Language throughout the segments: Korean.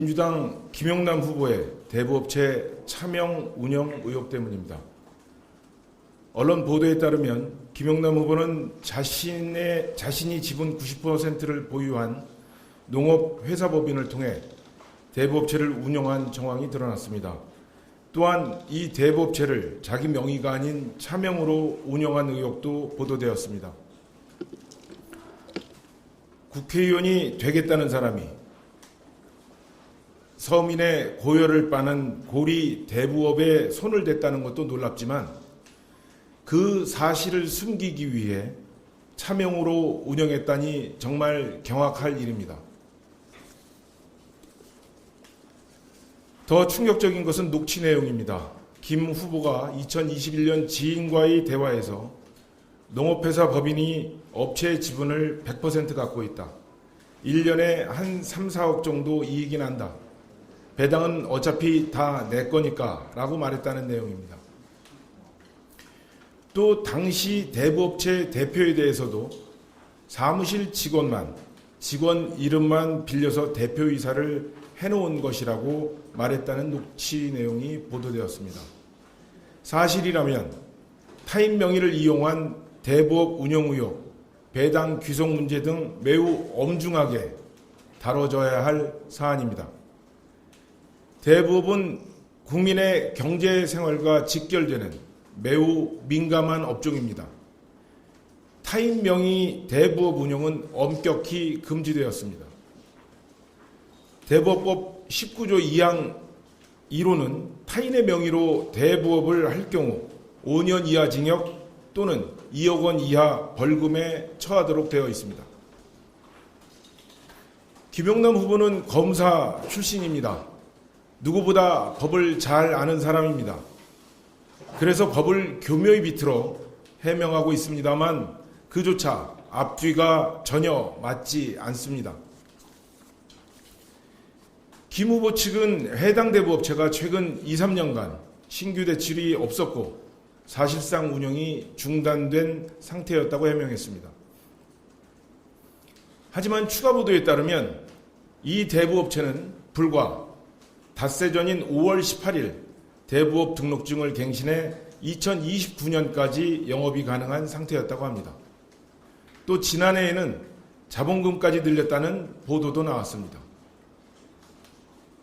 민주당 김영남 후보의 대부업체 차명 운영 의혹 때문입니다. 언론 보도에 따르면 김영남 후보는 자신이 지분 90%를 보유한 농업회사법인을 통해 대부업체를 운영한 정황이 드러났습니다. 또한 이 대부업체를 자기 명의가 아닌 차명으로 운영한 의혹도 보도되었습니다. 국회의원이 되겠다는 사람이 서민의 고열을 빠는 고리 대부업에 손을 댔다는 것도 놀랍지만 그 사실을 숨기기 위해 차명으로 운영했다니 정말 경악할 일입니다. 더 충격적인 것은 녹취 내용입니다. 김 후보가 2021년 지인과의 대화에서 농업회사 법인이 업체 지분을 100% 갖고 있다. 1년에 한 3, 4억 정도 이익이 난다. 배당은 어차피 다 내 거니까 라고 말했다는 내용입니다. 또 당시 대부업체 대표에 대해서도 사무실 직원 이름만 빌려서 대표이사를 해놓은 것이라고 말했다는 녹취 내용이 보도되었습니다. 사실이라면 타인 명의를 이용한 대부업 운영 의혹, 배당 귀속 문제 등 매우 엄중하게 다뤄져야 할 사안입니다. 대부업은 국민의 경제 생활과 직결되는 매우 민감한 업종입니다. 타인 명의 대부업 운영은 엄격히 금지되었습니다. 대부업법 19조 2항 1호는 타인의 명의로 대부업을 할 경우 5년 이하 징역 또는 2억 원 이하 벌금에 처하도록 되어 있습니다. 김영남 후보는 검사 출신입니다. 누구보다 법을 잘 아는 사람입니다. 그래서 법을 교묘히 비틀어 해명하고 있습니다만 그조차 앞뒤가 전혀 맞지 않습니다. 김 후보 측은 해당 대부업체가 최근 2, 3년간 신규 대출이 없었고 사실상 운영이 중단된 상태였다고 해명했습니다. 하지만 추가 보도에 따르면 이 대부업체는 불과 닷새 전인 5월 18일 대부업 등록증을 갱신해 2029년까지 영업이 가능한 상태였다고 합니다. 또 지난해에는 자본금까지 늘렸다는 보도도 나왔습니다.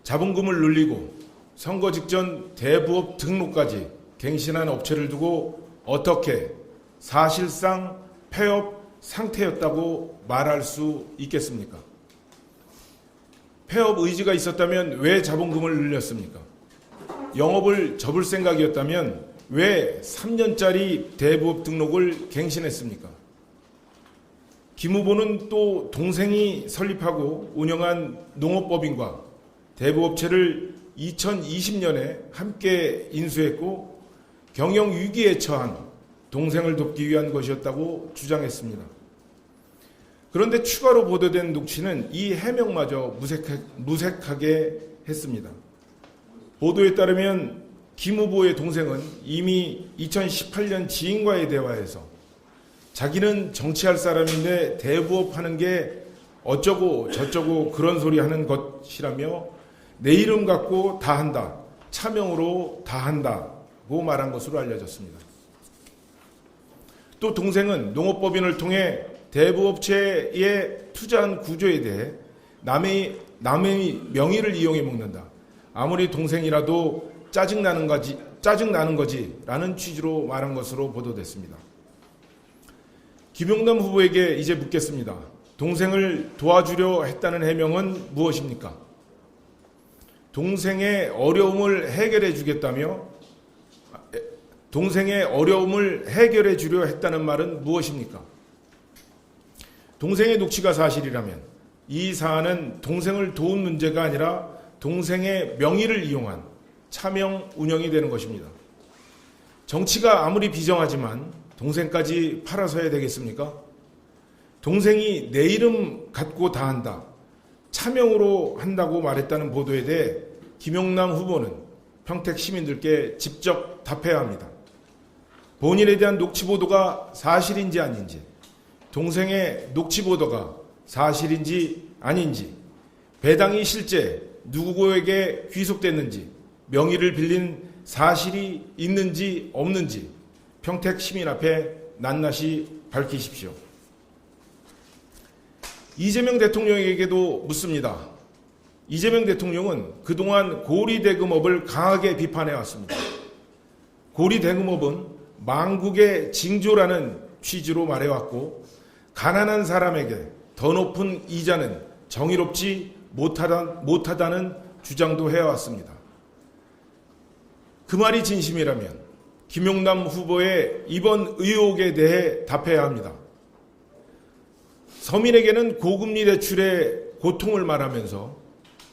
자본금을 늘리고 선거 직전 대부업 등록까지 갱신한 업체를 두고 어떻게 사실상 폐업 상태였다고 말할 수 있겠습니까? 폐업 의지가 있었다면 왜 자본금을 늘렸습니까? 영업을 접을 생각이었다면 왜 3년짜리 대부업 등록을 갱신했습니까? 김 후보는 또 동생이 설립하고 운영한 농업법인과 대부업체를 2020년에 함께 인수했고 경영 위기에 처한 동생을 돕기 위한 것이었다고 주장했습니다. 그런데 추가로 보도된 녹취는 이 해명마저 무색하게 했습니다. 보도에 따르면 김 후보의 동생은 이미 2018년 지인과의 대화에서 자기는 정치할 사람인데 대부업 하는 게 어쩌고 저쩌고 그런 소리 하는 것이라며 내 이름 갖고 다 한다, 차명으로 다 한다고 말한 것으로 알려졌습니다. 또 동생은 농업법인을 통해 대부업체에 투자한 구조에 대해 남의 명의를 이용해 먹는다. 아무리 동생이라도 짜증나는 거지라는 취지로 말한 것으로 보도됐습니다. 김영남 후보에게 이제 묻겠습니다. 동생을 도와주려 했다는 해명은 무엇입니까? 동생의 어려움을 해결해 주겠다며 동생의 어려움을 해결해 주려 했다는 말은 무엇입니까? 동생의 녹취가 사실이라면 이 사안은 동생을 도운 문제가 아니라 동생의 명의를 이용한 차명 운영이 되는 것입니다. 정치가 아무리 비정하지만 동생까지 팔아서야 되겠습니까? 동생이 내 이름 갖고 다 한다, 차명으로 한다고 말했다는 보도에 대해 김영남 후보는 평택 시민들께 직접 답해야 합니다. 본인에 대한 녹취 보도가 사실인지 아닌지, 동생의 녹취 보도가 사실인지 아닌지, 배당이 실제 누구에게 귀속됐는지, 명의를 빌린 사실이 있는지 없는지 평택 시민 앞에 낱낱이 밝히십시오. 이재명 대통령에게도 묻습니다. 이재명 대통령은 그동안 고리대금업을 강하게 비판해왔습니다. 고리대금업은 망국의 징조라는 취지로 말해왔고, 가난한 사람에게 더 높은 이자는 정의롭지 못하다는 주장도 해왔습니다. 그 말이 진심이라면 김용남 후보의 이번 의혹에 대해 답해야 합니다. 서민에게는 고금리 대출의 고통을 말하면서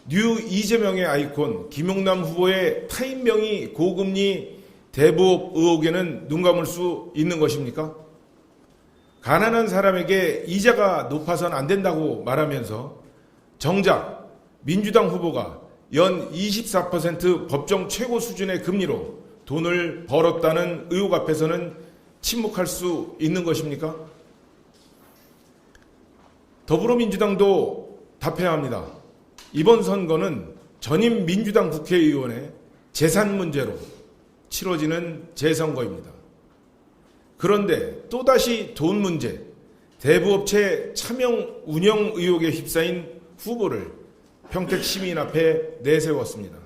뉴 이재명의 아이콘 김용남 후보의 타인명의 고금리 대부업 의혹에는 눈 감을 수 있는 것입니까? 가난한 사람에게 이자가 높아서는 안 된다고 말하면서 정작 민주당 후보가 연 24% 법정 최고 수준의 금리로 돈을 벌었다는 의혹 앞에서는 침묵할 수 있는 것입니까? 더불어민주당도 답해야 합니다. 이번 선거는 전임 민주당 국회의원의 재산 문제로 치러지는 재선거입니다. 그런데 또다시 돈 문제, 대부업체 차명 운영 의혹에 휩싸인 후보를 평택 시민 앞에 내세웠습니다.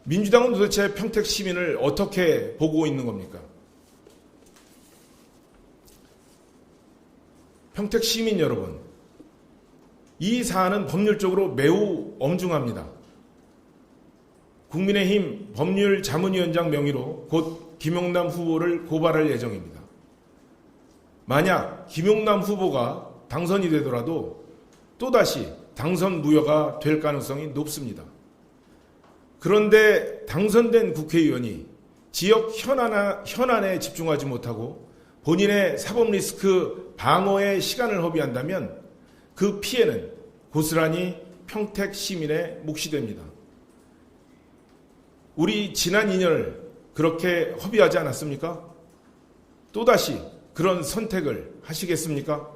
민주당은 도대체 평택 시민을 어떻게 보고 있는 겁니까? 평택 시민 여러분, 이 사안은 법률적으로 매우 엄중합니다. 국민의힘 법률자문위원장 명의로 곧 김용남 후보를 고발할 예정입니다. 만약 김용남 후보가 당선이 되더라도 또다시 당선 무효가 될 가능성이 높습니다. 그런데 당선된 국회의원이 지역 현안에 집중하지 못하고 본인의 사법 리스크 방어에 시간을 허비한다면 그 피해는 고스란히 평택 시민의 몫이 됩니다. 우리 지난 2년을 그렇게 허비하지 않았습니까? 또다시 그런 선택을 하시겠습니까?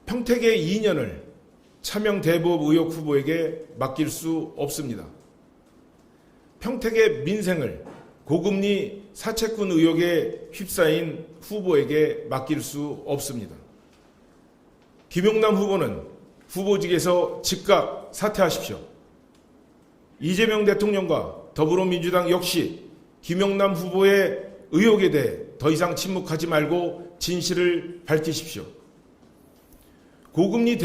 평택의 2년을 차명 대부업 의혹 후보에게 맡길 수 없습니다. 평택의 민생을 고금리 사채꾼 의혹에 휩싸인 후보에게 맡길 수 없습니다. 김용남 후보는 후보직에서 즉각 사퇴하십시오. 이재명 대통령과 더불어민주당 역시 김용남 후보의 의혹에 대해 더 이상 침묵하지 말고 진실을 밝히십시오. 고리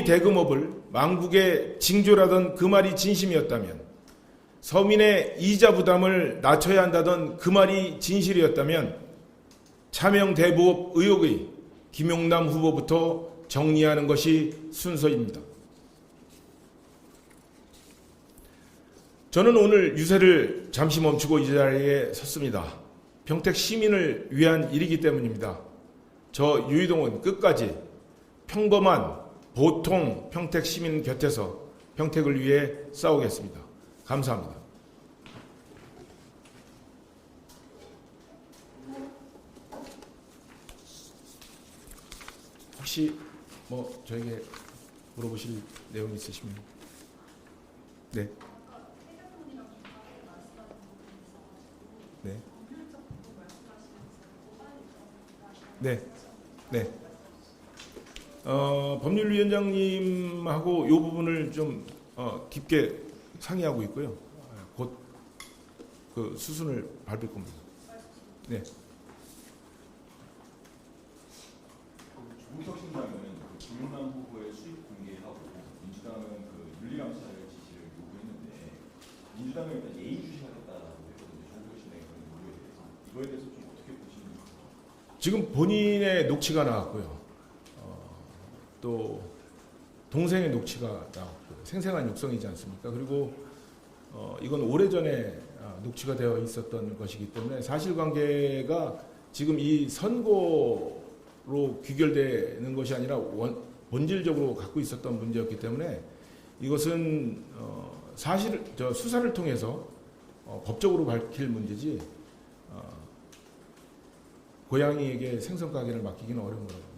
대금업을 망국의 징조라던 그 말이 진심이었다면, 서민의 이자 부담을 낮춰야 한다던 그 말이 진실이었다면, 차명 대부업 의혹의 김용남 후보부터 정리하는 것이 순서입니다. 저는 오늘 유세를 잠시 멈추고 이 자리에 섰습니다. 평택 시민을 위한 일이기 때문입니다. 저 유이동은 끝까지 평범한 보통 평택 시민 곁에서 평택을 위해 싸우겠습니다. 감사합니다. 혹시 저에게 물어보실 내용 있으시면? 네. 네. 네. 네. 법률위원장님하고 이 부분을 좀 깊게 상의하고 있고요. 곧 그 수순을 밟을 겁니다. 네. 조문석 신당은 김용남 후보의 수입 공개하고 민주당은 윤리감사를 지시를 요구했는데 민주당은 일단 예의주시하겠다라고 했거든요. 조문석 신당의 그런 요구에 대해서 이거에 대해서 좀 어떻게 보시는지. 지금 본인의 녹취가 나왔고요. 또 동생의 녹취가 나왔고 생생한 육성이지 않습니까? 그리고 이건 오래전에 녹취가 되어 있었던 것이기 때문에 사실관계가 지금 이 선거로 귀결되는 것이 아니라 본질적으로 갖고 있었던 문제였기 때문에 이것은 수사를 통해서 법적으로 밝힐 문제지 고양이에게 생선가게를 맡기기는 어려운 거라고.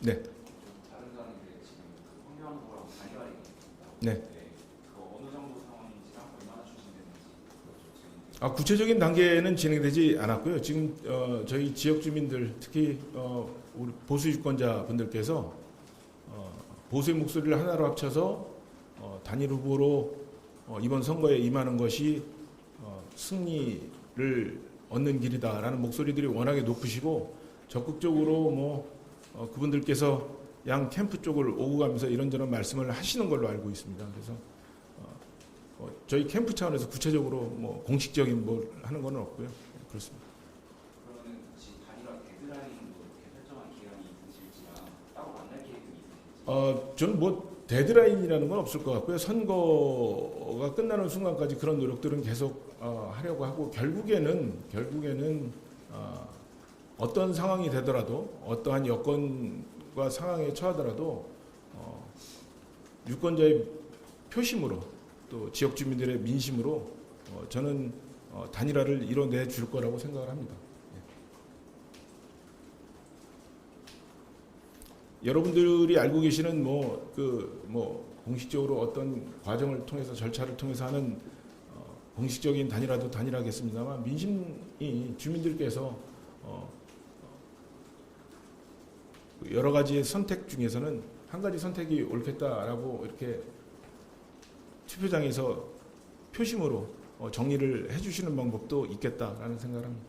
네. 다른 사람들이 지금 그 황교안 후보랑 단일화를 얘기했습니다. 네. 그 어느 정도 상황인지랑 얼마나 추진되는지 아, 구체적인 단계는 진행되지 않았고요. 지금 저희 지역 주민들, 특히 우리 보수 유권자 분들께서 보수의 목소리를 하나로 합쳐서 단일 후보로 이번 선거에 임하는 것이 승리를 얻는 길이다라는 목소리들이 워낙에 높으시고 적극적으로 그분들께서 양 캠프 쪽을 오고 가면서 이런저런 말씀을 하시는 걸로 알고 있습니다. 그래서 저희 캠프 차원에서 구체적으로 공식적인 뭘 하는 건 없고요. 그렇습니다. 그러면 혹시 단일화 데드라인도 이렇게 설정한 기간이 있으실지랑 따로 만날 계획이 있으실지 저는 데드라인이라는 건 없을 것 같고요. 선거가 끝나는 순간까지 그런 노력들은 계속 하려고 하고 결국에는 어떤 상황이 되더라도 어떠한 여건과 상황에 처하더라도 유권자의 표심으로 또 지역 주민들의 민심으로 저는 단일화를 이뤄내 줄 거라고 생각을 합니다. 여러분들이 알고 계시는 공식적으로 어떤 과정을 통해서 절차를 통해서 하는 공식적인 단일화도 단일화겠습니다만 민심이 주민들께서 여러 가지의 선택 중에서는 한 가지 선택이 옳겠다라고 이렇게 투표장에서 표심으로 정리를 해주시는 방법도 있겠다라는 생각을 합니다.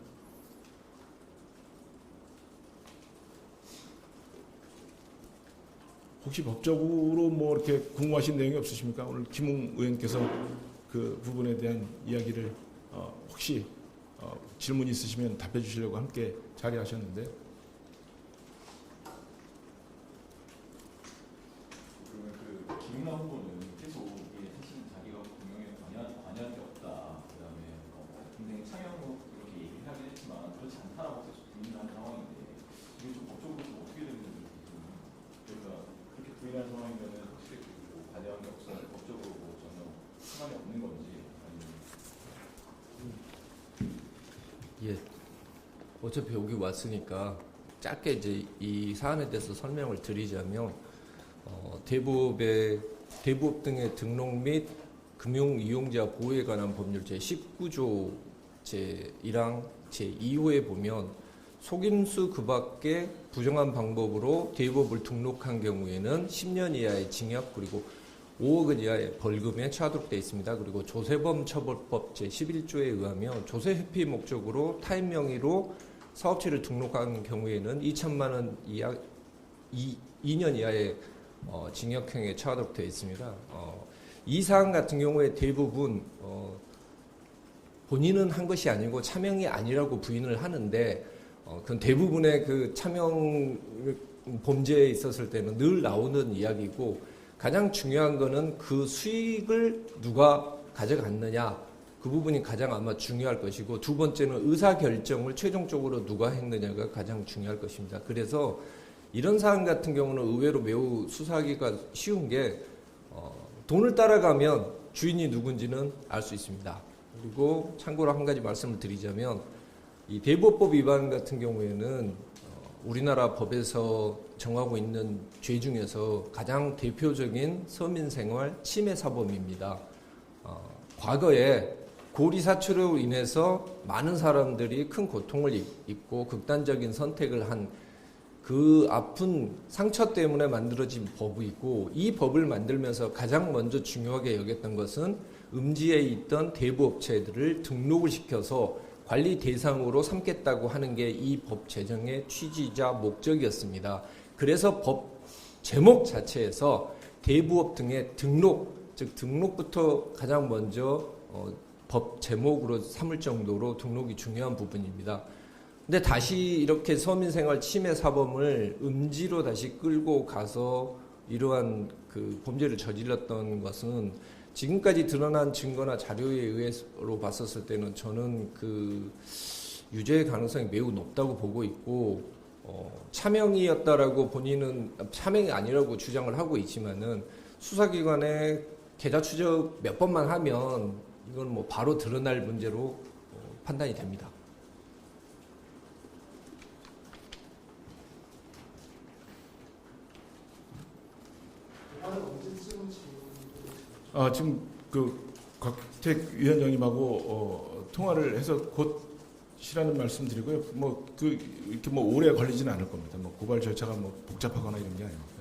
혹시 법적으로 이렇게 궁금하신 내용이 없으십니까? 오늘 김웅 의원께서 그 부분에 대한 이야기를 혹시 질문 있으시면 답해 주시려고 함께 자리하셨는데. 그러면 김은하 후보는 계속 이게 사실 자기가 공영에 관여한 게 없다. 그다음에 굉장히 창의적으로 이렇게 얘기를 하긴 했지만 그렇지 않다라고 계속 부인을 하는 상황인데 이게 좀 법적으로 좀 어떻게 되는지 그러니까 그렇게 부인하는 상황이면은 확실히 관여한 게 없어 법적으로 전혀 상관이 없는 건지 아니면 예. 어차피 여기 왔으니까 짧게 이제 이 사안에 대해서 설명을 드리자면 대부업 등의 등록 및 금융 이용자 보호에 관한 법률 제19조 제1항 제2호에 보면 속임수 그 밖에 부정한 방법으로 대부업을 등록한 경우에는 10년 이하의 징역 그리고 5억 원 이하의 벌금에 처하도록 되어 있습니다. 그리고 조세범 처벌법 제11조에 의하면 조세 회피 목적으로 타인 명의로 사업체를 등록한 경우에는 2천만 원 이하 2년 이하의 징역형에 처하도록 되어 있습니다. 이 사안 같은 경우에 대부분 본인은 한 것이 아니고 차명이 아니라고 부인을 하는데 그건 대부분의 그 차명 범죄에 있었을 때는 늘 나오는 이야기고 가장 중요한 거는 그 수익을 누가 가져갔느냐 그 부분이 가장 아마 중요할 것이고 두 번째는 의사결정을 최종적으로 누가 했느냐가 가장 중요할 것입니다. 그래서 이런 사안 같은 경우는 의외로 매우 수사하기가 쉬운 게 돈을 따라가면 주인이 누군지는 알 수 있습니다. 그리고 참고로 한 가지 말씀을 드리자면 이 대부업법 위반 같은 경우에는 우리나라 법에서 정하고 있는 죄 중에서 가장 대표적인 서민생활 침해 사범입니다. 과거에 고리 사출로 인해서 많은 사람들이 큰 고통을 입고 극단적인 선택을 한 그 아픈 상처 때문에 만들어진 법이고 이 법을 만들면서 가장 먼저 중요하게 여겼던 것은 음지에 있던 대부업체들을 등록을 시켜서 관리 대상으로 삼겠다고 하는 게 이 법 제정의 취지자 목적이었습니다. 그래서 법 제목 자체에서 대부업 등의 등록, 즉 등록부터 가장 먼저 법 제목으로 삼을 정도로 등록이 중요한 부분입니다. 근데 다시 이렇게 서민생활 침해 사범을 음지로 다시 끌고 가서 이러한 그 범죄를 저질렀던 것은 지금까지 드러난 증거나 자료에 의해로 봤었을 때는 저는 그 유죄의 가능성이 매우 높다고 보고 있고 차명이었다라고 본인은 차명이 아니라고 주장을 하고 있지만은 수사기관에 계좌 추적 몇 번만 하면 이건 뭐 바로 드러날 문제로 판단이 됩니다. 지금 그 곽택 위원장님하고 통화를 해서 곧 시라는 말씀드리고요. 뭐 그 이렇게 뭐 오래 걸리지는 않을 겁니다. 뭐 고발 절차가 뭐 복잡하거나 이런 게 아니니까요.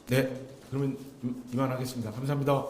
네, 그러면 이만하겠습니다. 감사합니다.